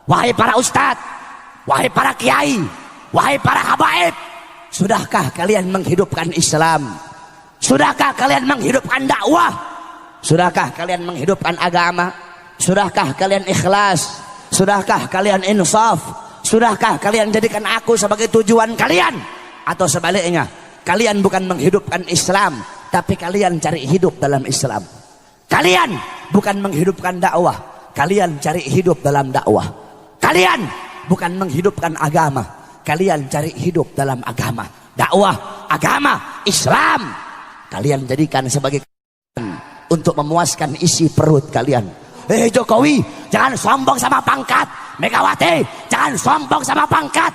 wahai para ustadz, wahai para kiai, wahai para habaib, sudahkah kalian menghidupkan Islam? Sudahkah kalian menghidupkan dakwah? Sudahkah kalian menghidupkan agama? Sudahkah kalian ikhlas? Sudahkah kalian insaf? Sudahkah kalian jadikan aku sebagai tujuan kalian? Atau sebaliknya, kalian bukan menghidupkan Islam, tapi kalian cari hidup dalam Islam. Kalian bukan menghidupkan dakwah, kalian cari hidup dalam dakwah. Kalian bukan menghidupkan agama, kalian cari hidup dalam agama. Dakwah, agama, Islam kalian jadikan sebagai untuk memuaskan isi perut kalian. Jokowi, jangan sombong sama pangkat. Megawati, jangan sombong sama pangkat.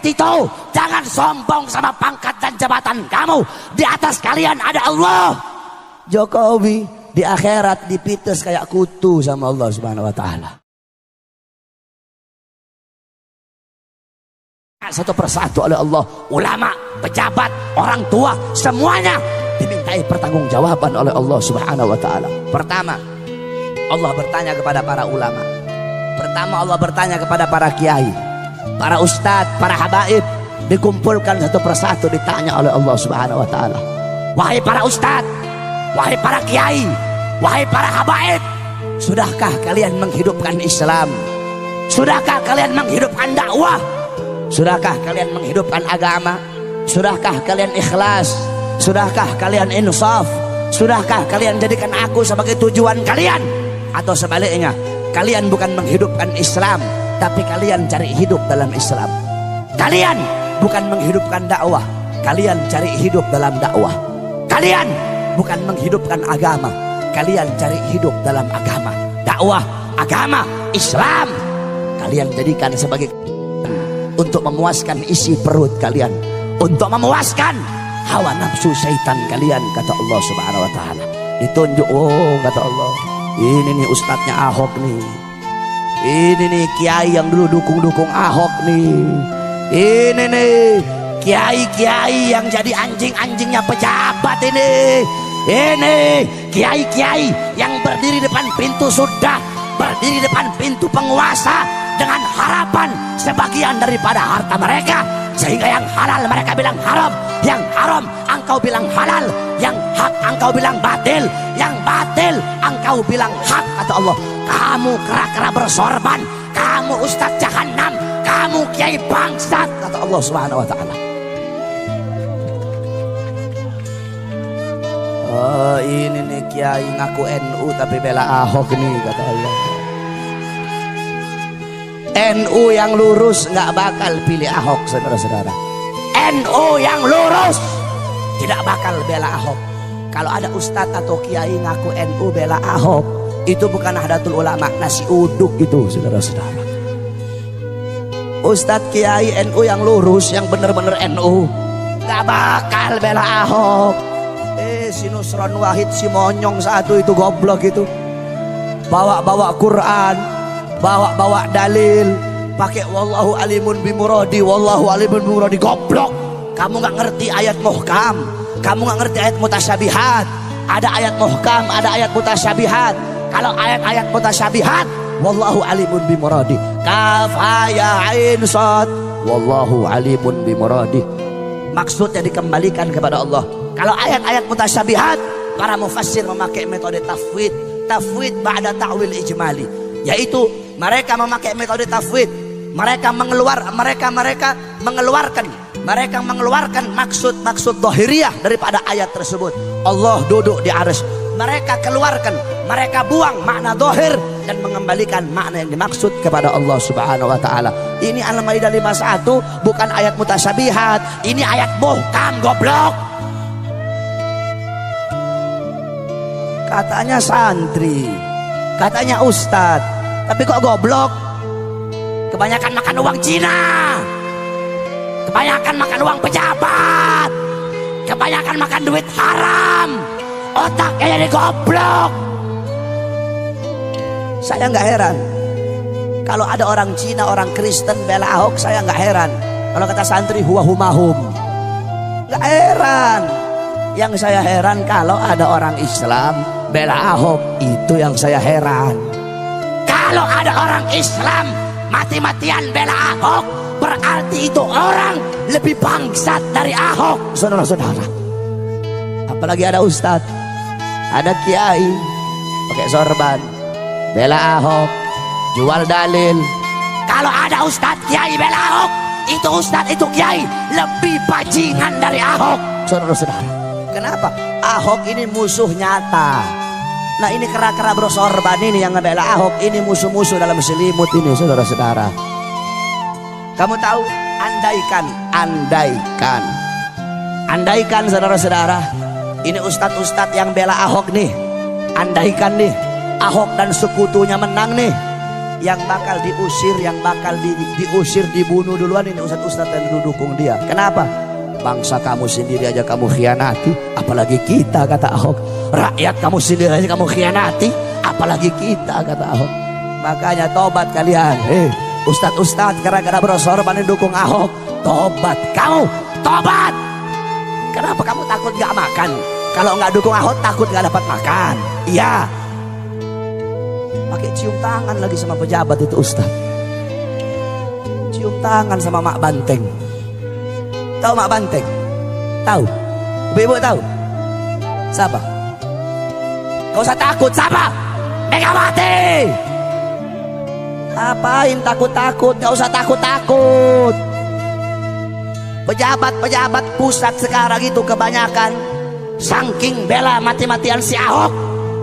Tito, jangan sombong sama pangkat dan jabatan kamu. Di atas kalian ada Allah. Jokowi di akhirat dipites kayak kutu sama Allah Subhanahu wa taala. Satu persatu oleh Allah, ulama, pejabat, orang tua, semuanya dimintai pertanggungjawaban oleh Allah Subhanahu wa taala. Pertama, Allah bertanya kepada para ulama. Pertama, Allah bertanya kepada para kiai, para ustadz, para habaib, dikumpulkan satu persatu ditanya oleh Allah Subhanahu wa taala. Wahai para ustadz, wahai para kiai, wahai para habaib, sudahkah kalian menghidupkan Islam? Sudahkah kalian menghidupkan dakwah? Sudahkah kalian menghidupkan agama? Sudahkah kalian ikhlas? Sudahkah kalian insaf? Sudahkah kalian jadikan aku sebagai tujuan kalian? Atau sebaliknya, kalian bukan menghidupkan Islam, tapi kalian cari hidup dalam Islam. Kalian bukan menghidupkan dakwah, kalian cari hidup dalam dakwah. Kalian bukan menghidupkan agama, kalian cari hidup dalam agama. Dakwah, agama, Islam kalian jadikan sebagai untuk memuaskan isi perut kalian, untuk memuaskan hawa nafsu syaitan kalian, kata Allah Subhanahu wa taala. Ditunjuk, oh kata Allah, ini nih ustadznya Ahok nih, ini nih kiai yang dulu dukung Ahok nih, ini nih kiai-kiai yang jadi anjing-anjingnya pejabat ini kiai-kiai yang berdiri depan pintu surga, berdiri depan pintu penguasa dengan harapan sebagian daripada harta mereka, sehingga yang halal mereka bilang haram, yang haram engkau bilang halal, yang hak engkau bilang batil, yang batil engkau bilang hak. Kata Allah, kamu kera-kera bersorban, kamu ustadz jahanam, kamu kiai bangsat, kata Allah Subhanahu wa taala. Oh, ini nih kiai ngaku NU tapi bela Ahok nih, kata Allah. NU yang lurus nggak bakal pilih Ahok, saudara-saudara. NU yang lurus tidak bakal bela Ahok. Kalau ada ustadz atau kiai ngaku NU bela Ahok, itu bukan Nahdlatul Ulama, nasi uduk itu, saudara-saudara. Ustadz kiai NU yang lurus, yang bener-bener NU, nggak bakal bela Ahok. Si Nusron Wahid, si monyong satu itu, goblok itu, bawa-bawa Quran, bawa-bawa dalil, pakai wallahu alimun bimuradi, wallahu alimun bimuradi. Goblok, kamu nggak ngerti ayat muhkam, kamu nggak ngerti ayat mutasyabihat. Ada ayat muhkam, ada ayat mutasyabihat. Kalau ayat-ayat mutasyabihat, wallahu alimun bimuradi, kaf ya ain sad, wallahu alimun bimuradi, maksudnya dikembalikan kepada Allah. Kalau ayat-ayat mutasyabihat, para mufassir memakai metode tafwid, tafwid ba'da ta'wil ijmali, yaitu mereka memakai metode tafwid, mereka mengeluarkan maksud zahiriyah daripada ayat tersebut. Allah duduk di arsy, mereka keluarkan, mereka buang makna zahir dan mengembalikan makna yang dimaksud kepada Allah Subhanahu wa taala. Ini Al-Maidah 51 bukan ayat mutasyabihat, ini ayat muhkam, goblok. Katanya santri, katanya ustadz, tapi kok goblok? Kebanyakan makan uang Cina, kebanyakan makan uang pejabat, kebanyakan makan duit haram, otaknya jadi goblok. Saya nggak heran kalau ada orang Cina, orang Kristen bela Ahok, saya nggak heran. Kalau kata santri huwa humahum, nggak heran. Yang saya heran kalau ada orang Islam bela Ahok, itu yang saya heran. Kalau ada orang Islam mati-matian bela Ahok, berarti itu orang lebih bangsat dari Ahok, saudara-saudara. Apalagi ada ustadz, ada kiai pakai sorban bela Ahok, jual dalil. Kalau ada ustadz kiai bela Ahok, itu ustadz itu kiai lebih bajingan dari Ahok, saudara-saudara. Kenapa? Ahok ini musuh nyata. Nah ini kera-kera bersorban ini yang ngebela Ahok, ini musuh-musuh dalam selimut ini, saudara-saudara. Kamu tahu, andaikan saudara-saudara, ini ustadz-ustadz yang bela Ahok nih, andaikan nih Ahok dan sekutunya menang nih, yang bakal diusir, yang bakal diusir, dibunuh duluan ini ustadz-ustadz yang didukung dia. Kenapa? Bangsa kamu sendiri aja kamu khianati, apalagi kita, kata Ahok. Rakyat kamu sendiri aja kamu khianati, apalagi kita, kata Ahok. Makanya tobat kalian, ustadz-ustadz gara-gara bersorban dukung Ahok, tobat kamu, tobat. Kenapa kamu takut gak makan? Kalau nggak dukung Ahok takut gak dapat makan? Iya. Pakai cium tangan lagi sama pejabat itu ustadz, cium tangan sama Mak Banteng. Tahu Mak Banteng? Tahu? Ibu-ibu tahu? Siapa? Gak usah takut, siapa? Megawati. Apain takut-takut? Gak usah takut-takut. Pejabat-pejabat pusat sekarang itu kebanyakan saking bela mati-matian si Ahok,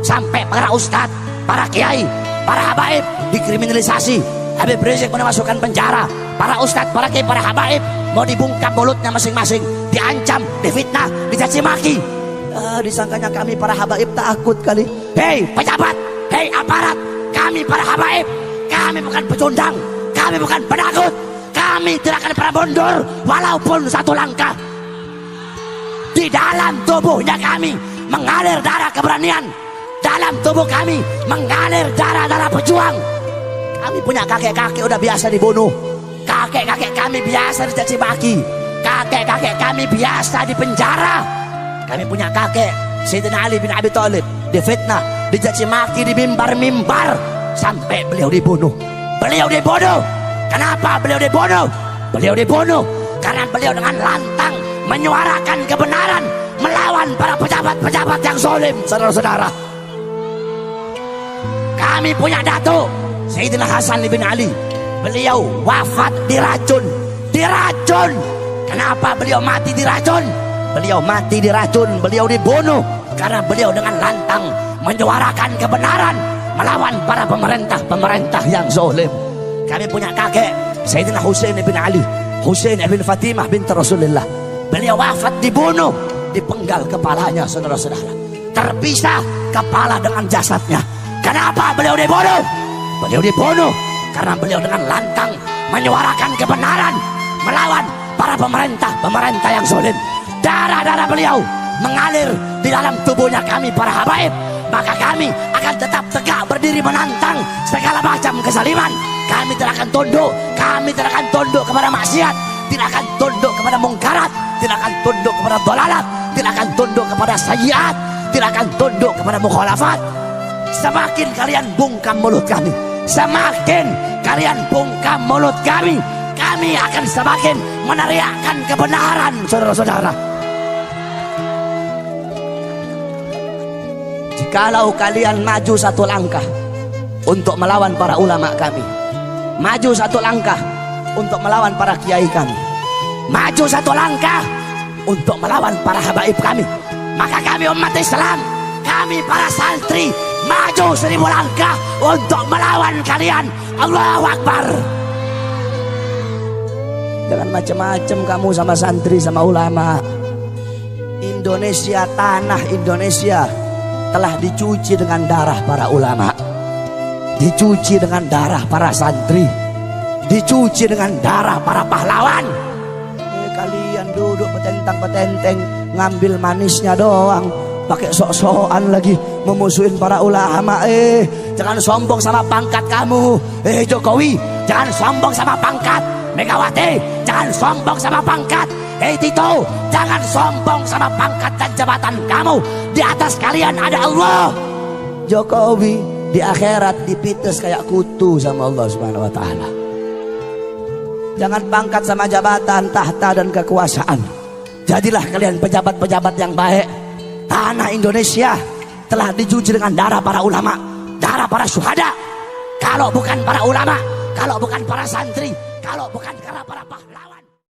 sampai para ustadz, para kiai, para habaib dikriminalisasi. Habib Rizik mau dimasukkan penjara, para ustadz, para kiai, para habaib mau dibungkam mulutnya masing-masing, diancam, difitnah, dicaci maki. Disangkanya kami para habaib takut kali. Hei pejabat, hei aparat, kami para habaib, kami bukan pecundang, kami bukan penakut, kami tidak akan pernah mundur walaupun satu langkah. Di dalam tubuhnya kami mengalir darah keberanian, dalam tubuh kami mengalir darah-darah pejuang. Kami punya kakek-kakek udah biasa dibunuh, kakek-kakek kami biasa dicaci maki, kakek-kakek kami biasa dipenjara. Kami punya kakek Sayyidina Ali bin Abi Thalib difitnah, dicaci maki di mimbar-mimbar sampai beliau dibunuh. Beliau dibunuh. Kenapa beliau dibunuh? Beliau dibunuh karena beliau dengan lantang menyuarakan kebenaran melawan para pejabat-pejabat yang zalim, saudara-saudara. Kami punya datuk Sayyidina Hasan bin Ali, beliau wafat diracun. Diracun. Kenapa beliau mati diracun? Beliau mati diracun, beliau dibunuh karena beliau dengan lantang menyuarakan kebenaran melawan para pemerintah yang zalim. Kami punya kakek Sayyidina Husain bin Ali, Husain bin Fatimah binti Rasulullah. Beliau wafat dibunuh, dipenggal kepalanya, saudara-saudara. Terpisah kepala dengan jasadnya. Kenapa beliau dibunuh? Beliau dibunuh karena beliau dengan lantang menyuarakan kebenaran melawan para pemerintah yang zalim. Darah-darah beliau mengalir di dalam tubuhnya kami para habaib. Maka kami akan tetap tegak berdiri menantang segala macam kezaliman. Kami tidak akan tunduk. Kami tidak akan tunduk kepada maksiat, tidak akan tunduk kepada mungkarat, tidak akan tunduk kepada dolalat, tidak akan tunduk kepada sayyiat, tidak akan tunduk kepada mukhalafat. Semakin kalian bungkam mulut kami, semakin kalian bungkam mulut kami akan semakin meneriakkan kebenaran, saudara-saudara. Jikalau kalian maju satu langkah untuk melawan para ulama kami, maju satu langkah untuk melawan para kiai kami, maju satu langkah untuk melawan para habaib kami, maka kami umat Islam, kami para santri maju 1000 langkah untuk melawan kalian. Allahu Akbar. Jangan macam-macam kamu sama santri, sama ulama. Indonesia, tanah Indonesia telah dicuci dengan darah para ulama, dicuci dengan darah para santri, dicuci dengan darah para pahlawan. Kalian duduk petentang-petenteng, ngambil manisnya doang, pakai sok-sokan lagi memusuhin para ulama. Jangan sombong sama pangkat kamu. Jokowi, jangan sombong sama pangkat. Megawati, jangan sombong sama pangkat. Tito, jangan sombong sama pangkat dan jabatan kamu. Di atas kalian ada Allah. Jokowi di akhirat dipites kayak kutu sama Allah Subhanahu wa taala. Jangan pangkat sama jabatan, tahta dan kekuasaan. Jadilah kalian pejabat-pejabat yang baik. Tanah Indonesia telah dicuci dengan darah para ulama, darah para syuhada. Kalau bukan para ulama, kalau bukan para santri, kalau bukan